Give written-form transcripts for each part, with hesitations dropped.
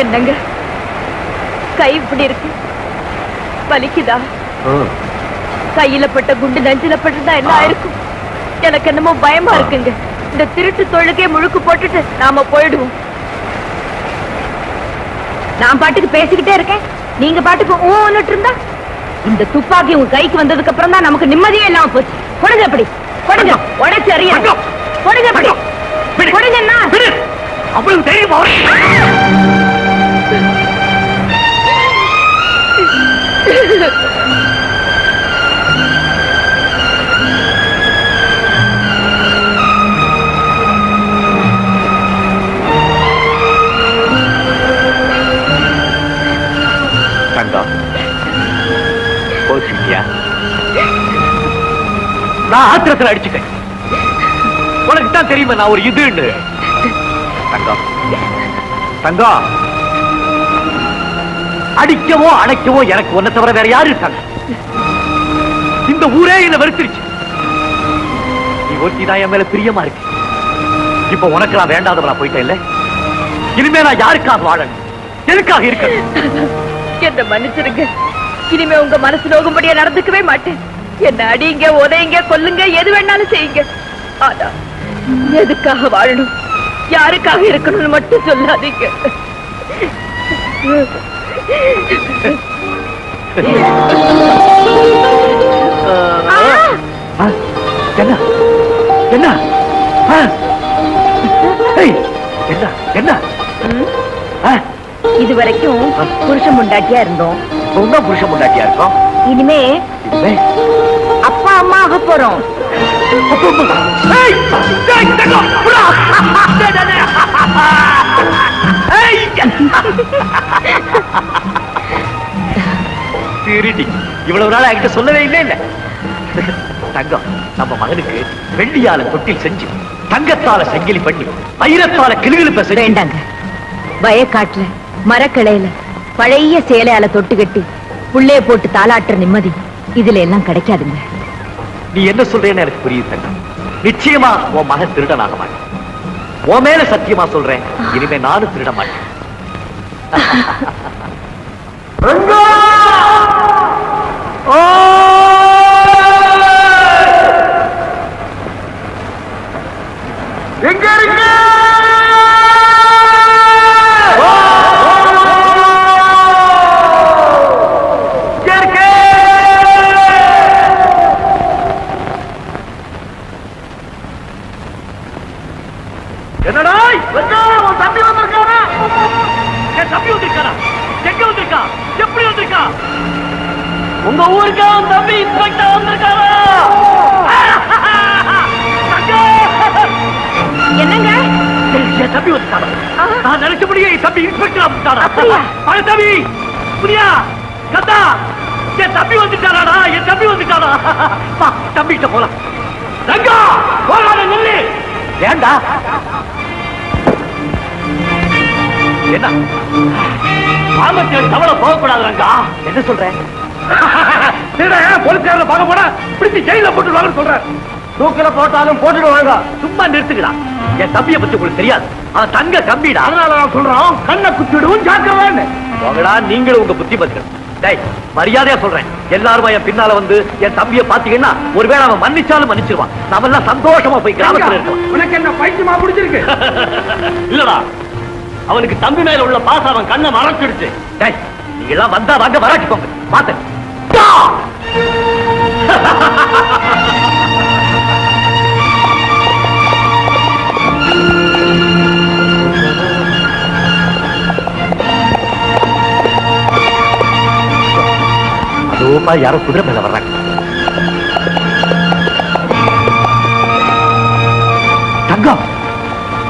என்னங்க கை இப்படி இருக்கு, வலிக்குதா? கையில பட்ட குண்டு நெஞ்சில பட்டுதான் என்ன ஆயிருக்கும்? எனக்கு என்னமோ பயமா இருக்குங்க. இந்த திருட்டு தொழுகே முழுக்கு போட்டுட்டு நாம போயிடுவோம். நான் பாட்டுக்கு பேசிக்கிட்டே இருக்கேன், நீங்க பாட்டுக்கு ஊன்னுட்டு இருந்தா இந்த துப்பாக்கி உங்க கைக்கு வந்ததுக்கு அப்புறம் தான் நமக்கு நிம்மதியே இல்லாம போச்சு. கொடுங்க அப்படி, கொடுங்க, உடைச்சு அறிய கொடுங்க அப்படி, கொடுங்கன்னா அவ்வளவு தெரியுமா? தங்கம் போச்சுட்டியா? நான் ஆத்திரத்தில் அடிச்சுட்டேன். உனக்கு தான் தெரியுமா நான் ஒரு இதுன்னு. தங்கம் தங்கம், அடிக்கவோ அணைக்கவோ எனக்கு ஒன்ன தவிர வேற யாரு இருக்காங்க? இந்த ஊரே என்ன வெறுத்துருச்சு. நீ ஒருத்திதான் என் மேல பிரியமா இருக்கு. இப்ப உனக்கு நான் வேண்டாதவனா போயிட்டேன் இல்ல. இனிமே நான் யாருக்காக வாழணும், எதுக்காக இருக்க? என்ன மன்னிச்சிருங்க. இனிமே உங்க மனசு நோகும்படியா நடந்துக்கவே மாட்டேன். என்ன அடிங்க, உதைங்க, கொல்லுங்க, எது வேணாலும் செய்யுங்க. ஆனா எதுக்காக வாழணும், யாருக்காக இருக்கணும்னு மட்டும் சொல்லாதீங்க. என்ன என்ன என்ன? இதுவரைக்கும் புருஷன் முண்டாட்டியா இருந்தோம். புருஷன் முண்டாட்டியா இருக்கோம். இனிமே அப்பா அம்மா ஆக போறோம். இவ்வளவு நாள் என்கிட்ட சொல்லவே இல்லை இல்ல. தங்கம், நம்ம மகனுக்கு வெள்ளியால தொட்டில் செஞ்சு தங்கத்தால செங்கிலி பண்ணி வைரத்தால கிளுகிழுப்ப வேண்டாங்க. வயக்காட்டுல மரக்கிளையில பழைய சேலையால தொட்டு கட்டி புள்ளைய போட்டு தாளாட்டுற நிம்மதி இதுல எல்லாம் கிடைக்காதுங்க. நீ என்ன சொல்றேன்னு எனக்கு புரியுது தங்கம். நிச்சயமா உன் மகன் திருடனாக மாட்டேன். உன் மேல சத்தியமா சொல்றேன், இனிமே நானும் திருட மாட்டேன். எங்க இருக்கு? என்னடா உன் தம்பி வந்திருக்கானா? என் தம்பி வந்திருக்கானா? எங்க வந்திருக்கா? எப்படி வந்திருக்கா? உங்க ஊருக்கு உன் தம்பி இன்ஸ்பெக்டர் வந்திருக்காரா? என்னங்க? என் தம்பி வந்துட்டாரா? நான் நினைச்சபடியே என் தம்பி இன்ஸ்பெக்டர் வந்துட்டாரா? பழ தம்பி புரியா கத்தா, என் தம்பி வந்துட்டாராடா, என் தம்பி வந்துட்டாரா? தம்பிகிட்ட போலாம். ரங்கா போராட நில்லு. ஏண்டா என்ன பாம்பத்தில் தவளை போகக்கூடாது ரங்கா. என்ன சொல்றேன்? போலீஸ்காரர் பார்க்க போனா பிடிச்சி ஜெயில போட்டுருவாங்கன்னு சொல்றேன். தூக்கில போட்டாலும் போட்டுடுவாங்க. சும்மா நிறுத்துக்கிறா. என் தம்பியை பத்தி உங்களுக்கு தெரியாது. அவன் தங்க தம்பிடா. அதனால நான் சொல்றோம், கண்ணை குத்திடுவோம், ஜாக்கிரதை. போகடா, நீங்களும் உங்க புத்தி பத்திரம். மரியாதையா சொல்றேன், எல்லாரும் என் பின்னால வந்து என் தம்பியை பாத்தீங்கன்னா ஒருவேளை அவன் மன்னிச்சாலும் மன்னிச்சிருவான். நாம எல்லாம் சந்தோஷமா போய் கிராமத்துல இருக்கலாம். உனக்கு என்ன பைத்தியமா பிடிச்சிருக்கு? இல்லடா, அவனுக்கு தம்பி மேல உள்ள பாசம் அவன் கண்ணை மறைச்சிடுச்சு. நீங்க எல்லாம் வந்தா வாங்க, வராட்டிக்கோங்க. பாத்து அதோப்பா யாரோ குதிரை மேல வர்றாங்க. தங்கம்,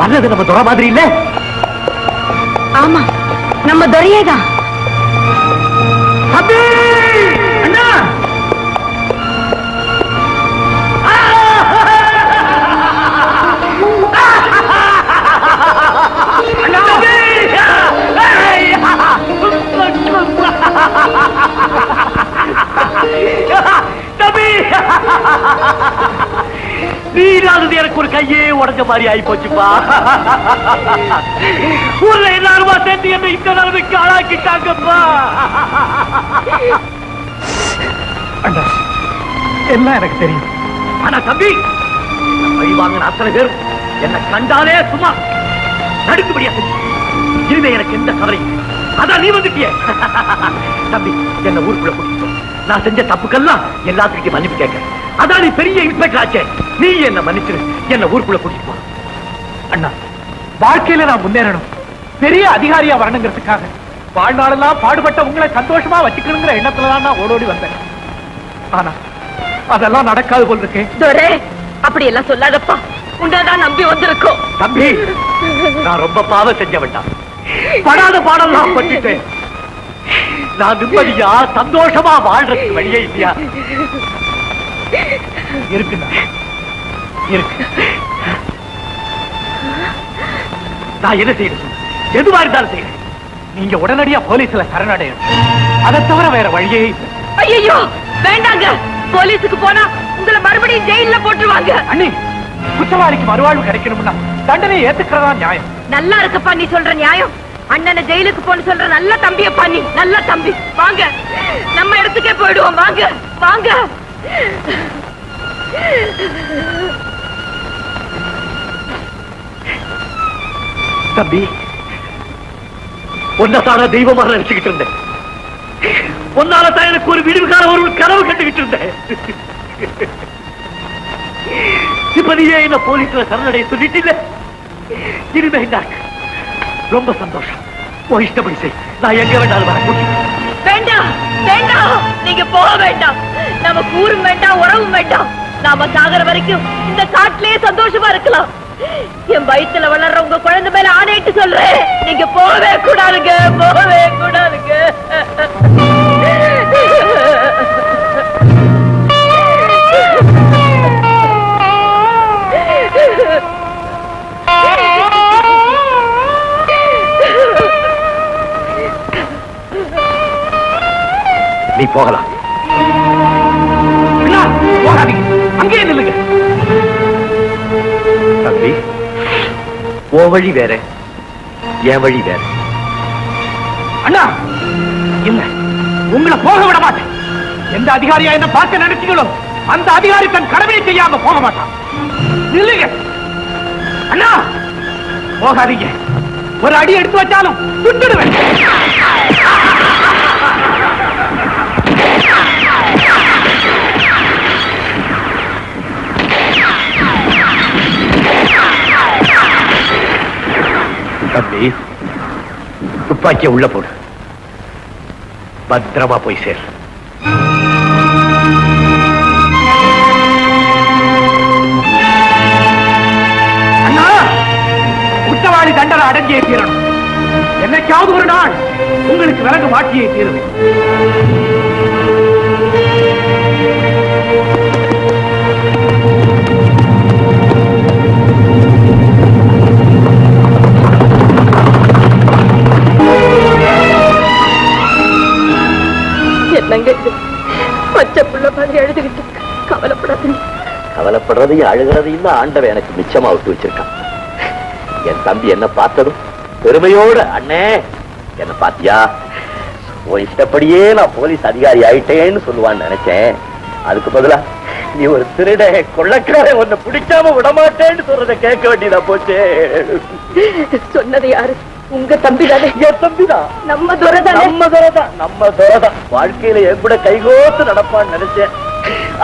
வர்றது நம்ம துறை மாதிரி இல்ல? ஆமா, நம்ம துறையேதான். அண்ணா நீரானது எனக்கு ஒரு கையே உடஞ்ச மாதிரி ஆயி போச்சுப்பா. ஊர்ல எல்லாருமா சேர்ந்து என்ன இந்த நிலைமைக்கு ஆளாக்கிட்டாங்கப்பா. அண்ணா, எல்லாம் எனக்கு தெரியும். ஆனா தம்பி, வழி வாங்கின அத்தனை பேரும் என்ன கண்டாலே சும்மா நடுக்குபடியா செஞ்சு. இனிமே எனக்கு எந்த கவலையும். அதான் நீ வந்துட்டிய தம்பி, என்ன ஊருக்குள்ள கூட்டிட்டு நான் செஞ்ச தப்புக்கெல்லாம் எல்லாத்துக்கும் மன்னிப்பு கேட்க. அதான் நீ பெரிய இன்ஸ்பெக்டர் ஆச்சே, நீ என்ன மன்னிச்சிரு, என்ன ஊருக்குள்ள கூட்டிட்டு போ. அண்ணா, வாழ்க்கையில நான் முன்னேறணும், பெரிய அதிகாரியா வரணுங்கிறதுக்காக வாழ்நாளெல்லாம் பாடுபட்ட உங்களை சந்தோஷமா வச்சுக்கணுங்கிற எண்ணத்துலதான் நான் ஓடோடி வந்தேன். ஆனா அதெல்லாம் நடக்காது போல் இருக்கேன். அப்படி எல்லாம் சொல்லாதப்பா, உன்னதான் நம்பி வந்திருக்கோம். தம்பி, நான் ரொம்ப பாவம் செஞ்ச வேண்டாம், படாத பாடலாம் பண்ணிட்டேன். நான் நிம்மதியா சந்தோஷமா வாழ்றதுக்கு வழியே இல்லையா? இருக்குண்ணா, இருக்கு. நான் என்ன செய்யணும்? எதுவா இருந்தாலும் செய்யணும். நீங்க உடனடியா போலீஸ்ல சரணடையணும். அதை தவிர வேற வழியே இல்லை. ஐயோ வேண்டாங்க, போலீஸுக்கு போனா உங்களை மறுபடியும் ஜெயில போட்டுருவாங்க. அண்ணி, குற்றவாளிக்கு மறுவாழ்வு கிடைக்கணும்னா தண்டனையை ஏத்துக்கிறதா நியாயம். நல்லா இருக்குப்பா நீ சொல்ற நியாயம். அண்ணனை ஜெயிலுக்கு போன்னு சொல்ற நல்ல தம்பியப்பா நீ, நல்ல தம்பி. வாங்க, நம்ம இடத்துக்கே போயிடுவோம். வாங்க வாங்க. தம்பி, ஒன்னதான தெய்வமாக நினைச்சுக்கிட்டு இருந்தேன். ஒன்னாலதான் எனக்கு ஒரு விடுவுக்கான ஒரு கனவு கண்டுகிட்டு இருந்தேன். இப்ப நீயே என்ன போலீஸ்ல சரணடைய சொல்லிட்டு இனிமே ரொம்ப சந்தோஷம். உன் இஷ்டப்படி செய், நான் எங்க வேண்டாலும் வர கூட்டிட்டு. வேண்டாம் வேண்டாம், நீங்க போக வேண்டாம். நம்ம கூறும் வேண்டாம், உறவும் வேண்டாம். நாம சாகர வரைக்கும் இந்த காட்டிலேயே சந்தோஷமா இருக்கலாம். என் வயித்துல வளர்ற உங்க குழந்தை மேல ஆணையிட்டு சொல்றேன், நீங்க போகவே கூடாதுங்க, போகவே கூடாதுங்க. நீ போகலாம். போகாதீங்க, அங்கேயே நில்லுங்க. தம்பி, உன் வழி வேற, என் வழி வேற. அண்ணா, இல்ல, உங்களை போக விட மாட்டேன். எந்த அதிகாரியா என்ன பார்க்க நினைச்சீங்களோ அந்த அதிகாரி தன் கடமையை செய்யாம போக மாட்டான். நில்லுங்க அண்ணா, போகாதீங்க. ஒரு அடி எடுத்து வச்சாலும் சுட்டுடுவேன். தம்பி, துப்பாக்கிய உள்ள போடு, பத்திரமா போய் சேர். அண்ணா, குற்றவாளி தண்டனை அடைஞ்சே தீரணும். என்னைக்காவது ஒரு நாள் உங்களுக்கு விறகு மாட்டியே தீரும். என்னங்க பச்சை புள்ள மாதிரி எழுதுகிட்டு கவலைப்படாதீங்க. கவலைப்படுறதையும் அழுகிறதையும் தான் ஆண்டவன் எனக்கு மிச்சமா விட்டு வச்சிருக்கான். என் தம்பி என்ன பார்த்ததும் பெருமையோட, அண்ணே என்ன பாத்தியா, உன் இஷ்டப்படியே நான் போலீஸ் அதிகாரி ஆயிட்டேன்னு சொல்லுவான்னு நினைச்சேன். அதுக்கு பதிலா நீ ஒரு திருட கொள்ளக்கார, உன்னை பிடிக்காம விடமாட்டேன்னு சொல்றதை கேட்க வேண்டியதா போச்சு. சொன்னது யாரு? உங்க தம்பி தானே? என் தம்பிதான். நம்ம துரதான், நம்ம துரதான், நம்ம துரதான். வாழ்க்கையில என் கூட கைகோத்து நடப்பான்னு நினைச்சேன்.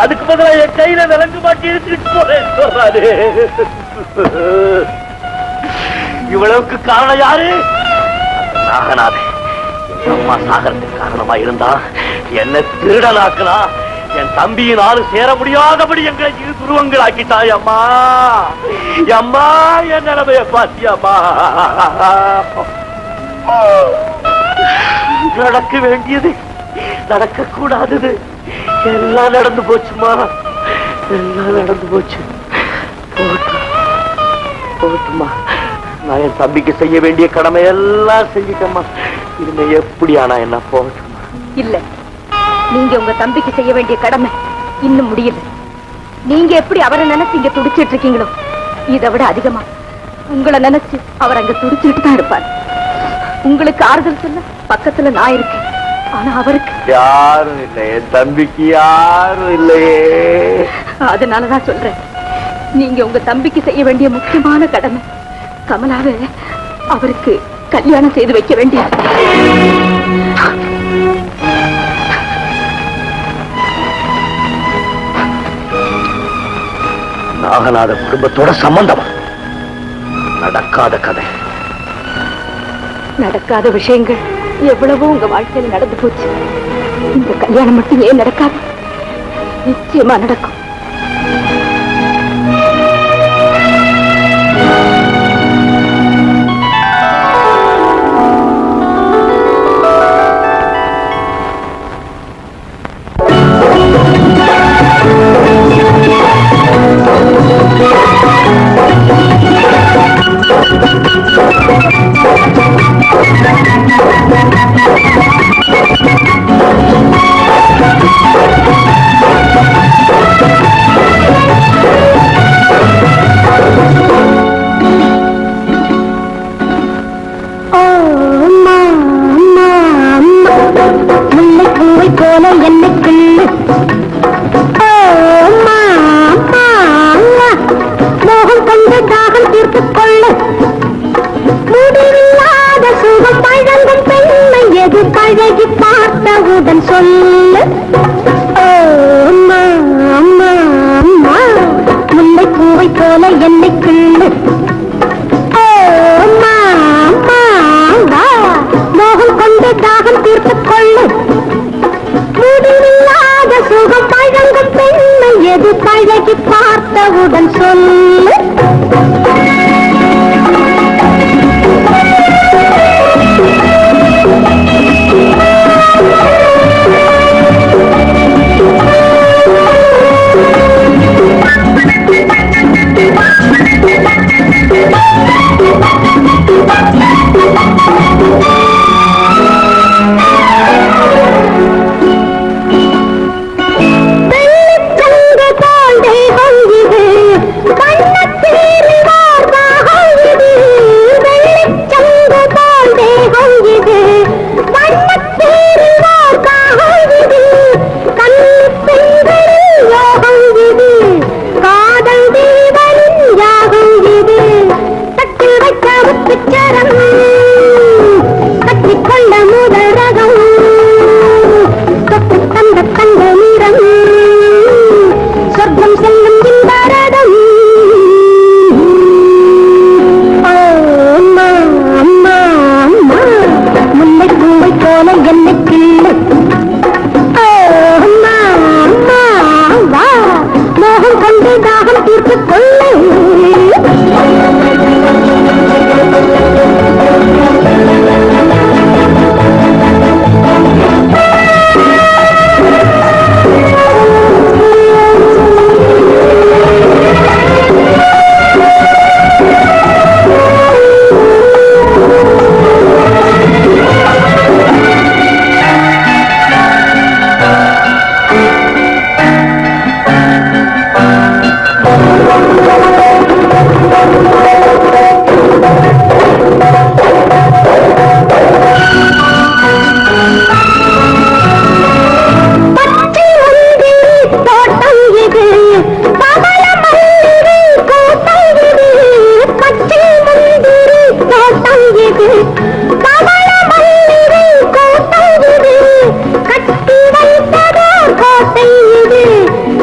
அதுக்கு பதிலா என் கையில விலங்கு மாட்டி இழுத்துட்டு போறேன்னு சொல்றாரு. இவ்வளவுக்கு காரணம் யாரு? நாகநாதன். எங்க அம்மா சாகரத்துக்கு காரணமா இருந்தா என்ன திருடனாக்கலாம். என் தம்பியின் ஆளு சேர முடியாதபடி எங்களை இரு துருவங்கள் ஆக்கிட்டாய் அம்மா. அம்மா, என் நிலைமைய பாத்தியம்மா. நடக்க வேண்டியது நடக்க கூடாதது எல்லாம் நடந்து போச்சுமா, எல்லாம் நடந்து போச்சு. போட்டுமா, நான் என் தம்பிக்கு செய்ய வேண்டிய கடமை எல்லாம் செஞ்சுட்டேம்மா. இனிமே எப்படி ஆனா என்ன போகட்டுமா? இல்ல, நீங்க உங்க தம்பிக்கு செய்ய வேண்டிய கடமை இன்னும் முடியல. நீங்க எப்படி அவரை நினைச்சு இங்க துடிச்சிட்டு இருக்கீங்களோ இதை விட அதிகமா உங்களை நினைச்சு அவர் அங்க துடிச்சுட்டு தான் இருப்பார். உங்களுக்கு ஆறுதல் சொல்ல பக்கத்துல நான் இருக்கேன். ஆனா அவருக்கு யாரும் இல்லையே, தம்பிக்கு யாரும் இல்லையே. அதனாலதான் சொல்றேன், நீங்க உங்க தம்பிக்கு செய்ய வேண்டிய முக்கியமான கடமை கமலாவை அவருக்கு கல்யாணம் செய்து வைக்க வேண்டியது. நாகநாத குடும்பத்தோட சம்பந்தமா? நடக்காத கதை. நடக்காத விஷயங்கள் எவ்வளவோ உங்க வாழ்க்கையில நடந்து போச்சு. இந்த கல்யாணம் மட்டும் ஏன் நடக்காது? நிச்சயமா நடக்கும். பழகி பார்த்தவுடன் சொல்லு முல்லைப்பூவை போல என்னை கிள்ளு மோகம் கொண்டு தாகம் தீர்த்துக் கொள்ளு முடிவில்லாத சுகம் பழங்கும் பெண்மை எது பழகி பார்த்தவுடன் சொல்லு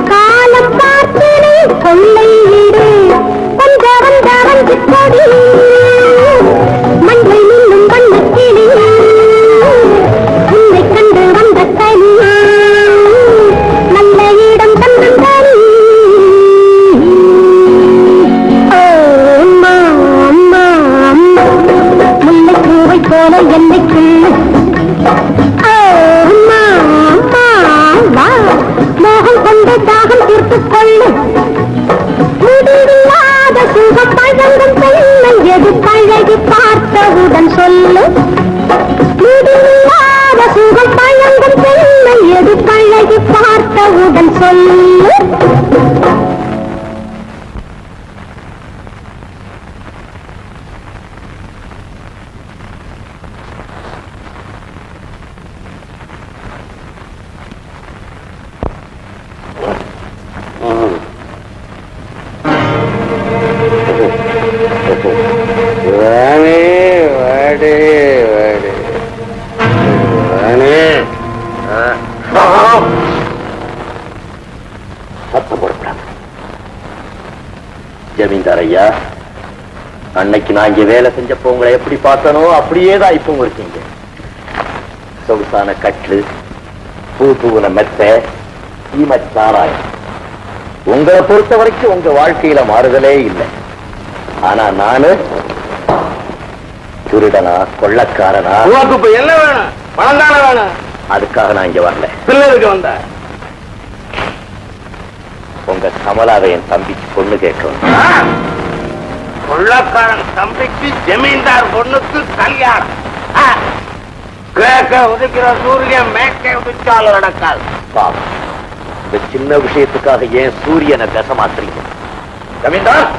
காலம் பார்த்து ஜமீன்தார் ஐயா, அன்னைக்கு நான் இங்க வேலை செஞ்சப்போ உங்களை எப்படி பார்த்தனோ அப்படியேதான் இப்போ இருக்கீங்க. சொகுசான கட்டு, பூ தூவன மெத்த, ஈமச்சாராயம். உங்களை பொறுத்த வரைக்கும் உங்க வாழ்க்கையில மாறுதலே இல்லை. ஆனா நானு திருடனா, கொள்ளக்காரனா? உனக்கு இப்ப என்ன வேணும்? பணம் தானே வேணும். அதுக்காக நான் இங்க வரல. பிள்ளைகளுக்கு வந்த உங்க கமலாவை என் தம்பிக்கு பொண்ணு கேட்கணும். கொள்ளக்காரன் தம்பிக்கு ஜமீன்தார் பொண்ணுக்கு கல்யாணம். கேட்க உதிக்கிற சூரியன் மேற்கே உதிச்சாலும் நடக்காது. பாவம், இந்த சின்ன விஷயத்துக்காக ஏன் சூரியனை தசமாத்துறீங்க? ஜமீன்தார்,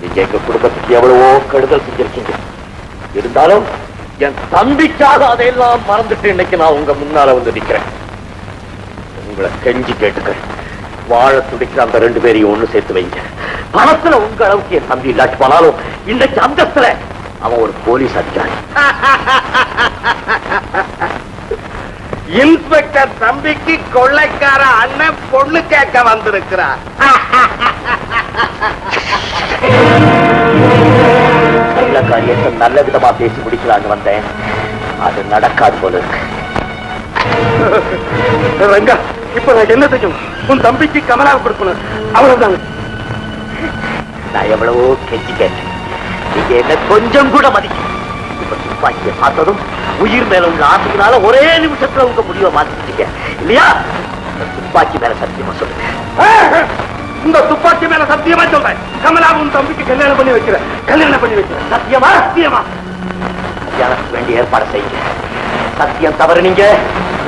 நீங்க எங்க குடும்பத்துக்கு எவ்வளவோ கெடுதல் செஞ்சிருக்கீங்க. இருந்தாலும் என் தம்பிக்காக அதையெல்லாம் மறந்துட்டு இன்னைக்கு நான் உங்க முன்னால வந்து நிக்கிறேன். உங்களை கெஞ்சி கேட்டுக்கிறேன், வாழ துடிக்கிற அந்த 2 பேரையும் ஒண்ணு சேர்த்து வைங்க. பணத்துல உங்க அளவுக்கு என் தம்பி இல்லாட்டி போனாலும் இன்னைக்கு அந்தஸ்துல அவன் ஒரு போலீஸ் அதிகாரி. இன்ஸ்பெக்டர் தம்பிக்கு கொள்ளைக்கார அண்ணன் பொண்ணு கேட்க வந்திருக்கிறார். நல்ல காரியத்தை நல்ல விதமா பேசி முடிக்கலான்னு வந்தேன். அது நடக்காது போல இருக்கு. ரங்கா, இப்ப நான் என்ன செய்யும்? உன் தம்பிக்கு கமலாவை கொடுக்கணும், அவ்வளவுதான். நான் எவ்வளவோ கெஞ்சி கேட்டேன், நீங்க என்ன கொஞ்சம் கூட மதிக்க. இப்ப துப்பாக்கியை பார்த்ததும் உயிர் மேல உங்க ஆசையினால ஒரே நிமிஷத்துல உங்க முடிவை மாத்திட்டீங்க இல்லையா? இந்த துப்பாக்கி மேல சத்தியமா சொல்லுங்க. இந்த துப்பாக்கி மேல சத்தியமா சொல்றேன், கமலாவை உன் தம்பிக்கு கல்யாணம் பண்ணி வைக்கிறேன். கல்யாணம் பண்ணி வைக்கிறேன். சத்தியமா? சத்தியமா. கல்யாணத்துக்கு வேண்டிய ஏற்பாடு செய்யுங்க. சத்தியம் தவறு நீங்க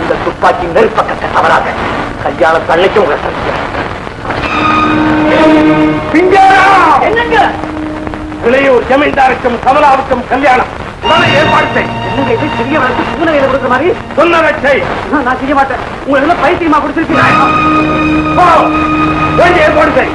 இந்த துப்பாக்கி நெருப்பக்கத்தை தவறாக கல்யாணம் தள்ளிக்கு உங்களை சத்தியம். என்னங்க இளையூர் ஜமீன்தாருக்கும் கமலாவுக்கும் கல்யாணம் உடனே ஏற்பாடு செய். என்னங்க இது சிறிய வளர்ச்சி பூனை கையில கொடுக்குற மாதிரி? சொன்னதை செய். நான் செய்ய மாட்டேன். உங்களுக்கு பைத்தியமா கொடுத்துருக்கீங்க. ஏற்பாடு செய்.